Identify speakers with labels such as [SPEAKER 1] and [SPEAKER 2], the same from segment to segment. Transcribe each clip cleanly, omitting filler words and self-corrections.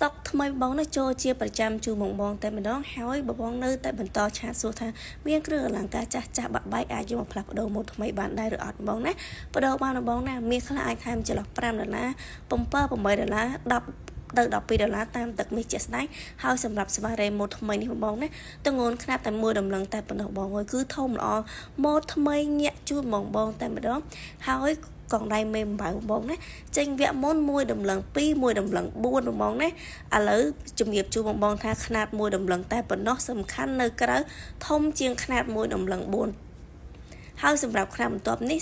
[SPEAKER 1] stock ថ្មីបងណាចូលជាប្រចាំជួបងបងតែម្ដងហើយបងនៅតែបន្តឆាតសួរថាមានគ្រឿងអលង្ការចាស់ចាស់បាក់បែកអាចយកមកផ្លាស់ប្ដូរម៉ូដថ្មីបានដែរឬអត់បងណាបដូរបានបងណាមានខ្លះអាចថែមចន្លោះ$5 $7 $8 10ទៅ$12តាមទឹកនេះជាក់ស្ដែងហើយសម្រាប់ស្វារ៉េម៉ូដថ្មីនេះបងណាទងន់ខ្នាតតែមួយដំឡឹងតែប៉ុណ្ណោះបងហើយគឺធំល្អម៉ូដថ្មីញាក់ជួបងតែម្ដងហើយកងដៃមេអំបៅបងណាចេញវគ្គមុន1ដំឡឹង2 1ដំឡឹង4បងណាឥឡូវជំរាបជូបងថាខ្នាត1ដំឡឹងតែប៉ុណ្ណោះសំខាន់នៅក្រៅធំជាងខ្នាត1ដំឡឹង4ហើយសម្រាប់ខ្នាតបន្ទាប់នេះ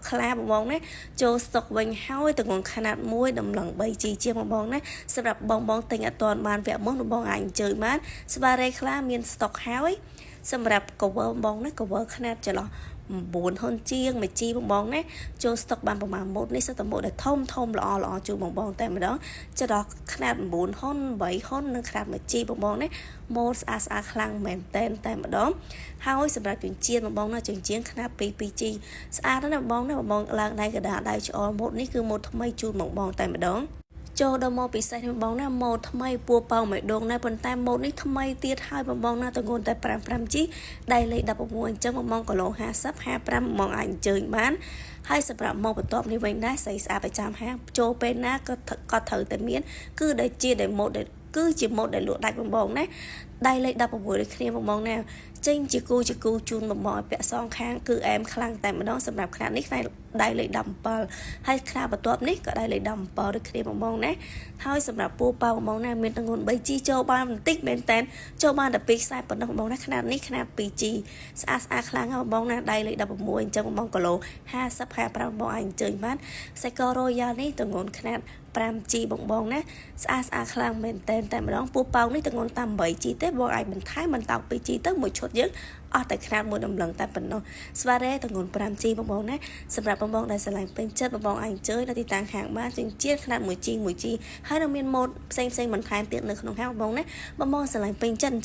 [SPEAKER 1] ខ្លាបងណាចូលស្តុកវិញហើយទងន់ខ្នាត1ដំឡឹង 3G ជាបងណាសម្រាប់បងទិញអត់ទាន់បានវគ្គមុនបងអាចអញ្ជើញបានស្វារ៉េខ្លាមានស្តុកហើយសម្រាប់ cover បងណា cover ខ្នាតចន្លោះ9ហ៊ុនជាង1G បងណាចូលស្តុកបានប្រមាណម៉ូដនេះសិតតែម៉ូដដែលធំល្អជួបងតែម្ដងចន្លោះខ្នាត9ហ៊ុន8ហ៊ុននិងខ្នាត 1G បងណាម៉ូដស្អាតខ្លាំងមែនតែម្ដងហើយសម្រាប់ជញ្ជាំងបងណាជញ្ជាំងខ្នាត 2G ស្អាតណាស់បងណាបងឡើងដៃកដាដៃច្អល់ម៉ូដនេះគឺម៉ូដថ្មីជូនបងតែម្ដងចូលដល់ម៉ូដពិសេសនេះបងណាម៉ូដថ្មីពួរប៉ោងមួយដងណាប៉ុន្តែម៉ូដនេះថ្មីទៀតហើយបងណាទងន់តែ 5G ដៃលេខ16អញ្ចឹងបងគីឡូ50 55បងអាចអញ្ជើញបានហើយសម្រាប់ម៉ូដបន្ទាប់នេះវិញដែរស្អីស្អាតប្រចាំហាងចូលពេលណាក៏ត្រូវតែមានគឺដែលជាដែលម៉ូដដែលគឺជាម៉ូដដែលលក់ដាច់បងណាដៃលេខ16ដូចគ្នាបងណាចេញជាគូជូនបងឲ្យពាក់សងខាងគឺអែមខ្លាំងតែម្ដងសម្រាប់ខ្នាតនេះខ្នាតដៃលេខ17ហើយខ្នាតបន្ទាប់នេះក៏ដៃលេខ17ដូចគ្នាបងណាហើយសម្រាប់ពូប៉ៅបងណាមានទងន់ 3G ចូលបានបន្តិចមែនតែនចូលបានតែ2ខ្សែប៉ុណ្ណោះបងណាខ្នាតនេះខ្នាត 2G ស្អាតខ្លាំងហើយបងណាដៃលេខ16អញ្ចឹងបងគីឡូ50 55បងអាចអញ្ជើញបានខ្សែករ៉ូយ៉ាលនេះទងន់ខ្នាត 5G បងណាស្អាតខ្លាំងមែនតែម្ដងពូប៉ៅនេះទងន់តាម 8G ទេបងអាចបន្ថែមបន្តោង 2G ទៅមួយឈុតយើងអស់តែខ្នាតមួយដំឡឹងតែប៉ុណ្ណោះស្វារ៉េទងន់ 5G បងណាសម្រាប់បងដែលស្រឡាញ់ពេញចិត្តបងអាចអញ្ជើញនៅទីតាំងហាងបានជាងខ្នាត 1G ហើយនឹងមានម៉ូដផ្សេងបន្ថែមទៀតនៅក្នុងហាងបងណាបងស្រឡាញ់ពេញចិត្ត